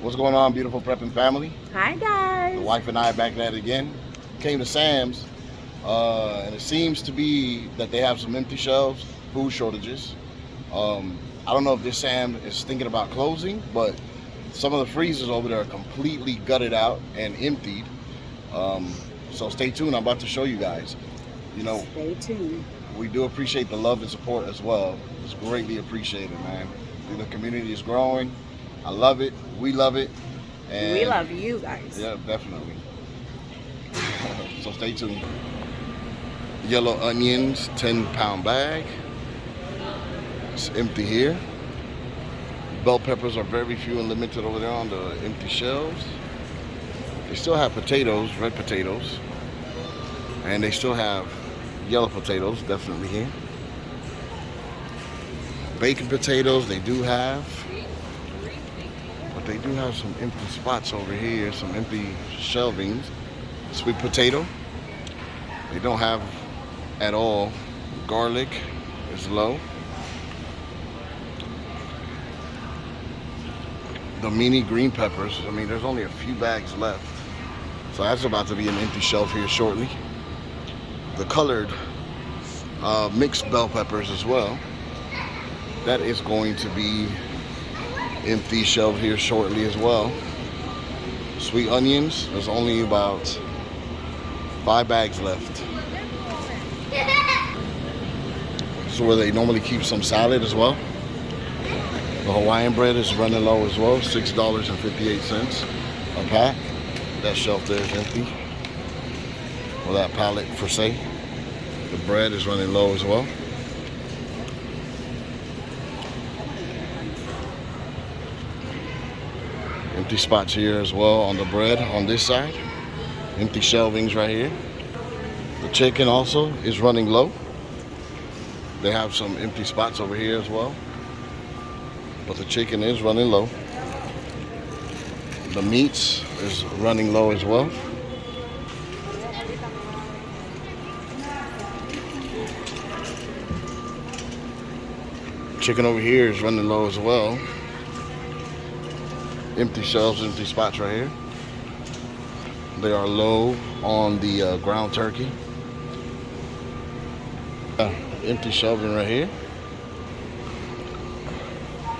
What's going on, beautiful prepping family? Hi guys. The wife and I are back at it again. Came to Sam's, and it seems to be that they have some empty shelves, food shortages. I don't know if this Sam is thinking about closing, but some of the freezers over there are completely gutted out and emptied. So stay tuned. I'm about to show you guys. You know, stay tuned. We do appreciate the love and support as well. It's greatly appreciated, man. The community is growing. I love it. We love it. And we love you guys. Yeah, definitely. So stay tuned. Yellow onions, 10-pound bag. It's empty here. Bell peppers are very few and limited over there on the empty shelves. They still have potatoes, red potatoes. And they still have yellow potatoes, definitely here. Bacon potatoes, they do have. But they do have some empty spots over here, some empty shelvings. Sweet potato, they don't have at all. Garlic is low. The mini green peppers, I mean, there's only a few bags left. So that's about to be an empty shelf here shortly. The colored mixed bell peppers as well. That is going to be empty shelf here shortly as well. Sweet onions, there's only about 5 bags left. This is where they normally keep some salad as well. The Hawaiian bread is running low as well, $6.58 a pack. That shelf there is empty. Well, that pallet for say. The bread is running low as well. Empty spots here as well on the bread on this side. Empty shelvings right here. The chicken also is running low. They have some empty spots over here as well. But the chicken is running low. The meats is running low as well. Chicken over here is running low as well. Empty shelves, empty spots right here. They are low on the ground turkey. Empty shelving right here.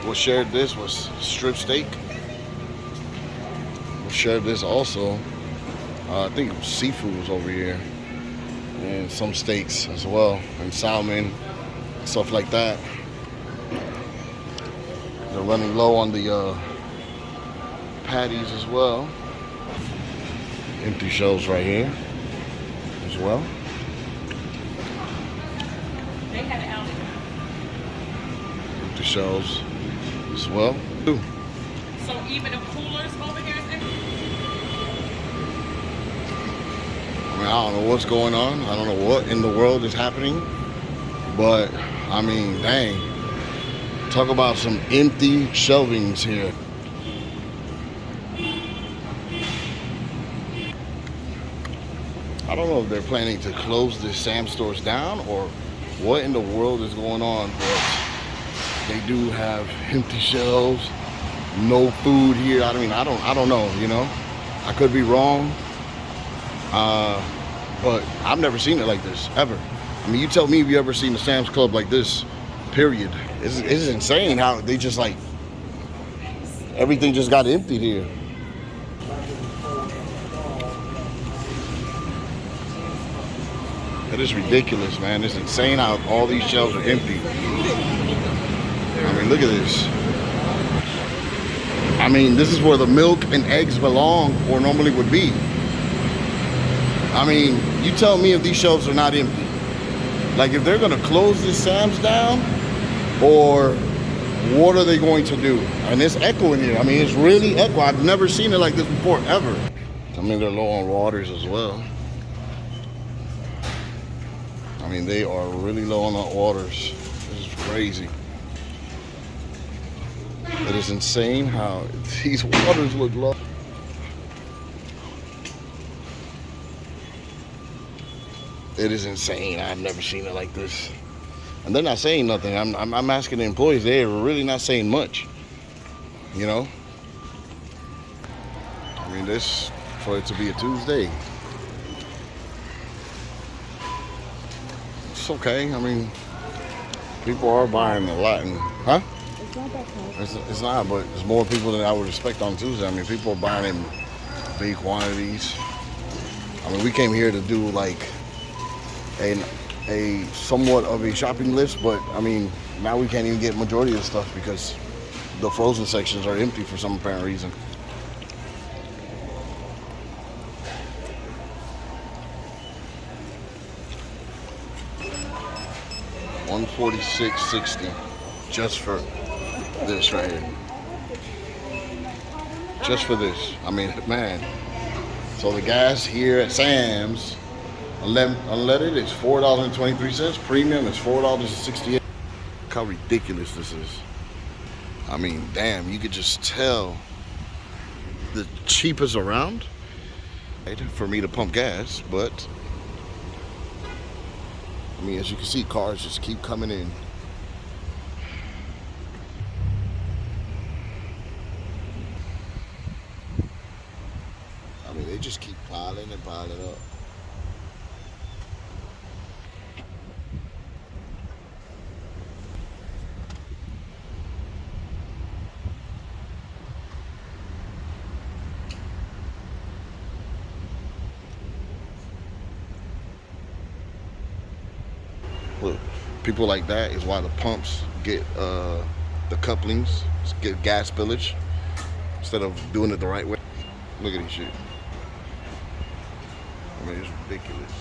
What shared this was strip steak. What shared this also, I think seafood was over here. And some steaks as well. And salmon, stuff like that. They're running low on the patties as well. Empty shelves right here as well. Empty shelves as well. Ooh. So even the coolers over here is empty? I mean, I don't know what's going on. I don't know what in the world is happening. But, I mean, dang. Talk about some empty shelvings here. I don't know if they're planning to close the Sam's stores down or what in the world is going on, but they do have empty shelves, no food here. I mean, I don't know, you know. I could be wrong, but I've never seen it like this, ever. I mean, you tell me if you ever seen the Sam's Club like this, period. It's insane how they just like, everything just got emptied here. It is ridiculous, man. It's insane how all these shelves are empty. I mean, look at this. I mean, this is where the milk and eggs belong or normally would be. I mean, you tell me if these shelves are not empty. Like, if they're gonna close this Sam's down, or what are they going to do? And it's echoing here. I mean, it's really echo. I've never seen it like this before, ever. I mean, they're low on waters as well. I mean, they are really low on hot waters. This is crazy. It is insane how these waters look low. It is insane. I've never seen it like this. And they're not saying nothing. I'm asking the employees. They're really not saying much. You know? I mean, this, for it to be a Tuesday, it's okay. I mean, people are buying a lot. And, huh? It's not that cold. It's not, but there's more people than I would expect on Tuesday. I mean, people are buying in big quantities. I mean, we came here to do like a somewhat of a shopping list, but I mean, now we can't even get majority of the stuff because the frozen sections are empty for some apparent reason. $146.60 just for this right here. Just for this. I mean, man. So the gas here at Sam's, unleaded, is $4.23. Premium is $4.68. Look how ridiculous this is. I mean, damn, you could just tell the cheapest around for me to pump gas, but I mean, as you can see, cars just keep coming in. I mean, they just keep piling and piling up. Look, people like that is why the pumps get the couplings, get gas spillage instead of doing it the right way. Look at this shit. I mean, it's ridiculous.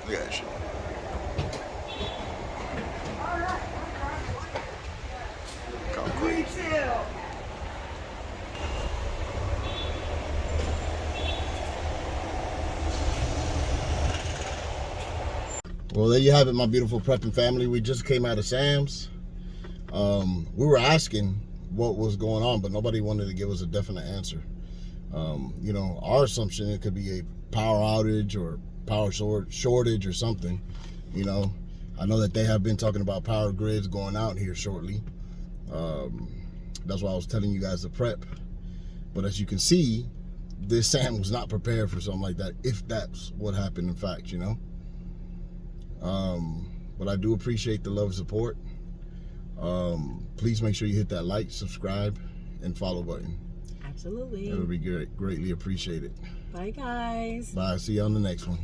Look at that shit. Look how crazy. Well, there you have it, my beautiful prepping family. We just came out of Sam's. We were asking what was going on, but nobody wanted to give us a definite answer. You know, our assumption, it could be a power outage or power shortage or something. You know, I know that they have been talking about power grids going out here shortly. That's why I was telling you guys to prep. But as you can see, this Sam was not prepared for something like that, if that's what happened in fact, you know. But I do appreciate the love and support. Please make sure you hit that like, subscribe, and follow button. Absolutely. That would be greatly appreciated. Bye, guys. Bye. See you on the next one.